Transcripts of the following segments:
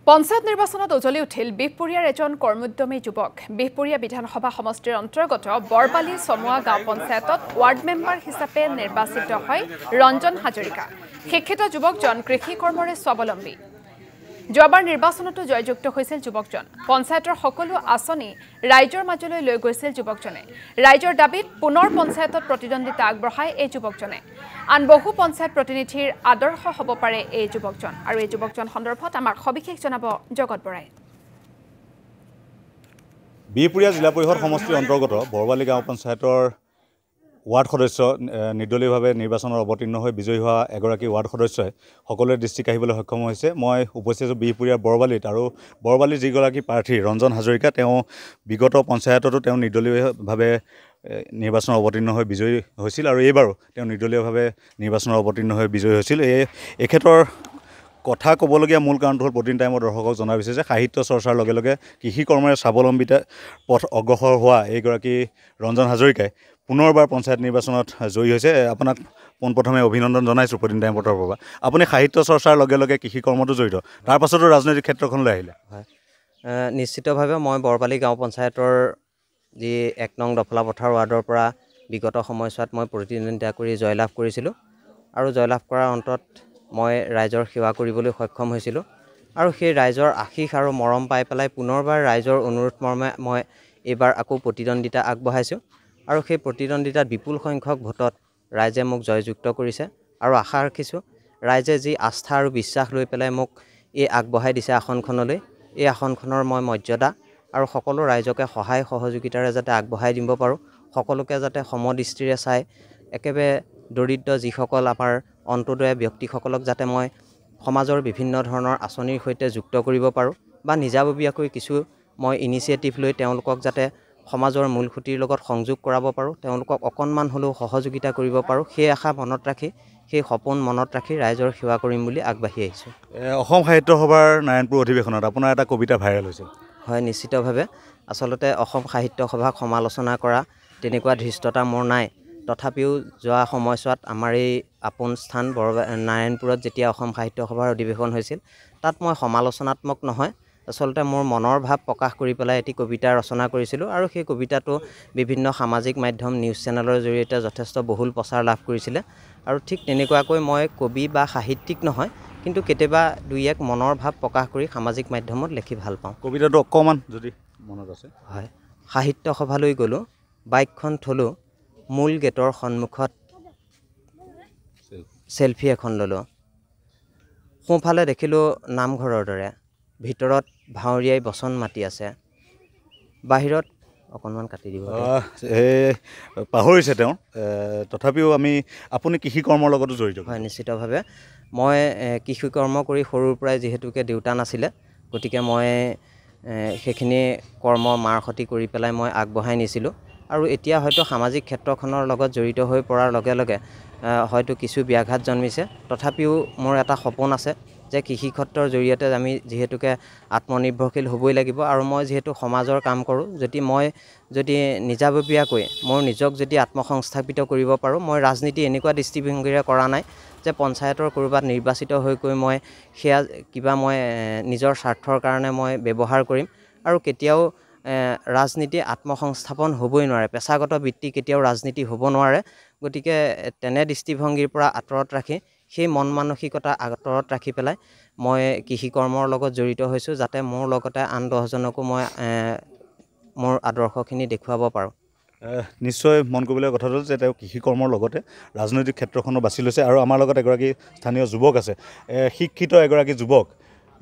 পঞ্চায়ত নিৰ্বাচনত উজলি উঠিল বিহপুৰীয়াৰ এজন কৰ্মোদ্যমী যুৱক। বিহপুৰীয়া বিধানসভা সমষ্টিৰ অন্তৰ্গত বৰবালি চমুৱা গাঁও পঞ্চায়তত ৱাৰ্ড মেম্বাৰ হিচাপে নিৰ্বাচিত হয় ৰঞ্জন হাজৰিকা। শিক্ষিত যুৱকজন কৃষি কৰ্মৰে স্বাৱলম্বী। যোৱাবাৰ নিৰ্বাচনতো জয়যুক্ত হৈছিল যুৱকজন। পঞ্চায়তৰ সকলো আঁচনি ৰাইজৰ মাজলৈ লৈ গৈছিল যুৱকজনে। ৰাইজৰ দাবীত পুনৰ পঞ্চায়তত প্ৰতিদ্বন্দ্বিতা আগবঢ়ায় এই যুৱকজনে। আন বহু পঞ্চায়ত প্ৰতিনিধিৰ আদৰ্শ হ'ব পাৰে এই যুৱকজন। আৰু এই যুৱকজন সন্দৰ্ভত আমাক সবিশেষ জনাব জগত বৰাই। বিহপুৰীয়া জিলা পৰিষদ সমষ্টিৰ অন্তৰ্গত বৰবালি গাঁও পঞ্চায়তৰ ৱাৰ্ড সদস্য নিৰ্দলীয়ভাৱে নিৰ্বাচনত অৱতীৰ্ণ হৈ বিজয়ী হোৱা এগৰাকী ৱাৰ্ড সদস্যই সকলোৰে দৃষ্টি কাঢ়িবলৈ সক্ষম হৈছে। মই উপস্থিত আছোঁ বিহপুৰীয়াৰ বৰবালিত, আৰু বৰবালিৰ যিগৰাকী প্ৰাৰ্থী ৰঞ্জন হাজৰিকা, তেওঁ বিগত পঞ্চায়ততো তেওঁ নিৰ্দলীয়ভাৱে নিৰ্বাচনত অৱতীৰ্ণ হৈ বিজয়ী হৈছিল, আৰু এইবাৰো তেওঁ নিৰ্দলীয়ভাৱে নিৰ্বাচনত অৱতীৰ্ণ হৈ বিজয়ী হৈছিল। এখেতৰ কথা ক'বলগীয়া মূল কাৰণটো হ'ল প্ৰ'টিন টাইমৰ দৰ্শকক জনাই দিছে যে সাহিত্য চৰ্চাৰ লগে লগে কৃষি কৰ্মেৰে স্বাৱলম্বিতা পথ অগ্ৰসৰ হোৱা এইগৰাকী ৰঞ্জন হাজৰিকাই পুনৰবাৰ পঞ্চায়ত নিৰ্বাচনত জয়ী হৈছে। আপোনাক পোনপ্ৰথমে অভিনন্দন জনাইছোঁ প্ৰ'টিন টাইমৰ তৰফৰ পৰা। আপুনি সাহিত্য চৰ্চাৰ লগে লগে কৃষি কৰ্মতো জড়িত, তাৰ পাছতো ৰাজনৈতিক ক্ষেত্ৰখনলৈ আহিলে। হয়, নিশ্চিতভাৱে মই বৰবালি গাঁও পঞ্চায়তৰ যি ১ নং দফলা পথাৰ ৱাৰ্ডৰ পৰা বিগত সময়ছোৱাত মই প্ৰতিদ্বন্দ্বিতা কৰি জয়লাভ কৰিছিলোঁ, আৰু জয়লাভ কৰাৰ অন্তত মই ৰাইজৰ সেৱা কৰিবলৈ সক্ষম হৈছিলোঁ। আৰু সেই ৰাইজৰ আশীষ আৰু মৰম পাই পেলাই পুনৰবাৰ ৰাইজৰ অনুৰোধ মৰ্মে মই এইবাৰ আকৌ প্ৰতিদ্বন্দ্বিতা আগবঢ়াইছোঁ, আৰু সেই প্ৰতিদ্বন্দ্বিতাত বিপুল সংখ্যক ভোটত ৰাইজে মোক জয়যুক্ত কৰিছে। আৰু আশা ৰাখিছোঁ ৰাইজে যি আস্থা আৰু বিশ্বাস লৈ পেলাই মোক এই আগবঢ়াই দিছে আসনখনলৈ, এই আসনখনৰ মই মৰ্যাদা আৰু সকলো ৰাইজকে সহায় সহযোগিতাৰে যাতে আগবঢ়াই দিব পাৰোঁ, সকলোকে যাতে সমদৃষ্টিৰে চাই একেবাৰে দৰিদ্ৰ যিসকল আমাৰ অন্তদয়া ব্যক্তিসকলক যাতে মই সমাজৰ বিভিন্ন ধৰণৰ আঁচনিৰ সৈতে যুক্ত কৰিব পাৰোঁ, বা নিজাববীয়াকৈ কিছু মই ইনিচিয়েটিভ লৈ তেওঁলোকক যাতে সমাজৰ মূল খুঁটিৰ লগত সংযোগ কৰাব পাৰোঁ, তেওঁলোকক অকণমান হ'লেও সহযোগিতা কৰিব পাৰোঁ, সেই আশা মনত ৰাখি, সেই সপোন মনত ৰাখি ৰাইজৰ সেৱা কৰিম বুলি আগবাঢ়ি আহিছোঁ। অসম সাহিত্য সভাৰ নাৰায়ণপুৰ অধিৱেশনত আপোনাৰ এটা কবিতা ভাইৰেল হৈছিল। হয়, নিশ্চিতভাৱে। আচলতে অসম সাহিত্য সভাক সমালোচনা কৰা তেনেকুৱা ধৃষ্টতা মোৰ নাই। তথাপিও যোৱা সময়ছোৱাত আমাৰ এই আপোন স্থান নাৰায়ণপুৰত যেতিয়া অসম সাহিত্য সভাৰ অধিৱেশন হৈছিল, তাত মই সমালোচনাত্মক নহয়, আচলতে মোৰ মনৰ ভাৱ প্ৰকাশ কৰি পেলাই এটি কবিতা ৰচনা কৰিছিলোঁ, আৰু সেই কবিতাটো বিভিন্ন সামাজিক মাধ্যম নিউজ চেনেলৰ জৰিয়তে যথেষ্ট বহুল প্ৰচাৰ লাভ কৰিছিলে। আৰু ঠিক তেনেকুৱাকৈ মই কবি বা সাহিত্যিক নহয়, কিন্তু কেতিয়াবা দুই এক মনৰ ভাৱ প্ৰকাশ কৰি সামাজিক মাধ্যমত লিখি ভাল পাওঁ। কবিতাটো অকণমান যদি মনত আছে। হয়, সাহিত্য সভালৈ গ'লোঁ, বাইকখন থলোঁ, মূল গেটৰ সন্মুখত চেলফি এখন ল'লোঁ। সোঁফালে দেখিলোঁ নামঘৰৰ দৰে, ভিতৰত ভাৱৰীয়াই বচন মাতি আছে, বাহিৰত অকণমান কাটি দিব পাহৰিছে তেওঁ, তথাপিও আপুনি কৃষি কৰ্মৰ লগতো জড়িত। হয়, নিশ্চিতভাৱে। মই কৃষি কৰ্ম কৰি সৰুৰ পৰাই যিহেতুকে দেউতা নাছিলে, গতিকে মই সেইখিনি কৰ্ম মাৰ সৈতে কৰি পেলাই মই আগবঢ়াই নিছিলোঁ। আৰু এতিয়া হয়তো সামাজিক ক্ষেত্ৰখনৰ লগত জড়িত হৈ পৰাৰ লগে লগে হয়তো কিছু ব্যাঘাত জন্মিছে, তথাপিও মোৰ এটা সপোন আছে যে কৃষি ক্ষেত্ৰৰ জৰিয়তে আমি যিহেতুকে আত্মনিৰ্ভৰশীল হ'বই লাগিব। আৰু মই যিহেতু সমাজৰ কাম কৰোঁ, মই যদি নিজাববীয়াকৈ মোৰ নিজক যদি আত্মসংস্থাপিত কৰিব পাৰোঁ, মই ৰাজনীতি এনেকুৱা দৃষ্টিভংগীৰে কৰা নাই যে পঞ্চায়তৰ ক'ৰবাত নিৰ্বাচিত হৈ মই সেয়া কিবা মই নিজৰ স্বাৰ্থৰ কাৰণে মই ব্যৱহাৰ কৰিম। আৰু কেতিয়াও ৰাজনীতি আত্মসংস্থাপন হ'বই নোৱাৰে, পেছাগত বৃত্তি কেতিয়াও ৰাজনীতি হ'ব নোৱাৰে। গতিকে তেনে দৃষ্টিভংগীৰ পৰা আঁতৰত ৰাখি, সেই মন মানসিকতা আঁতৰত ৰাখি পেলাই মই কৃষি কৰ্মৰ লগত জড়িত হৈছোঁ, যাতে মোৰ লগতে আন 10জনকো মই মোৰ আদৰ্শখিনি দেখুৱাব পাৰোঁ। নিশ্চয় মন কৰিবলগীয়া কথাটো হ'ল যে তেওঁ কৃষি কৰ্মৰ লগতে ৰাজনৈতিক ক্ষেত্ৰখনো বাছি লৈছে, আৰু আমাৰ লগত এগৰাকী স্থানীয় যুৱক আছে, শিক্ষিত এগৰাকী যুৱক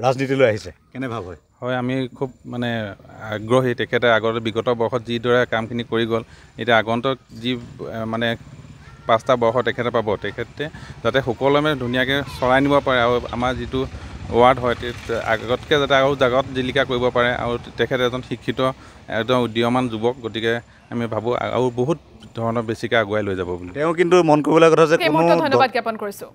ৰাজনীতিলৈ আহিছে। কেনে ভাৱ হয়? হয়, আমি খুব আগ্ৰহী। তেখেতে আগতে বিগত বৰ্ষত যিদৰে কামখিনি কৰি গ'ল, এতিয়া আগন্তুক যি 5টা বৰ্ষ তেখেতে পাব, তেখেতে যাতে সকলোৱে ধুনীয়াকৈ চলাই নিব পাৰে, আৰু আমাৰ যিটো ৱাৰ্ড হয় আগতকৈ যাতে আৰু জাগত জিলিকা কৰিব পাৰে। আৰু তেখেতে এজন শিক্ষিত একদম উদীয়মান যুৱক, গতিকে আমি ভাবোঁ আৰু বহুত ধৰণৰ বেছিকৈ আগুৱাই লৈ যাব বুলি। তেওঁ কিন্তু মন কৰিবলগীয়া কথা যে ধন্যবাদ জ্ঞাপন কৰিছোঁ।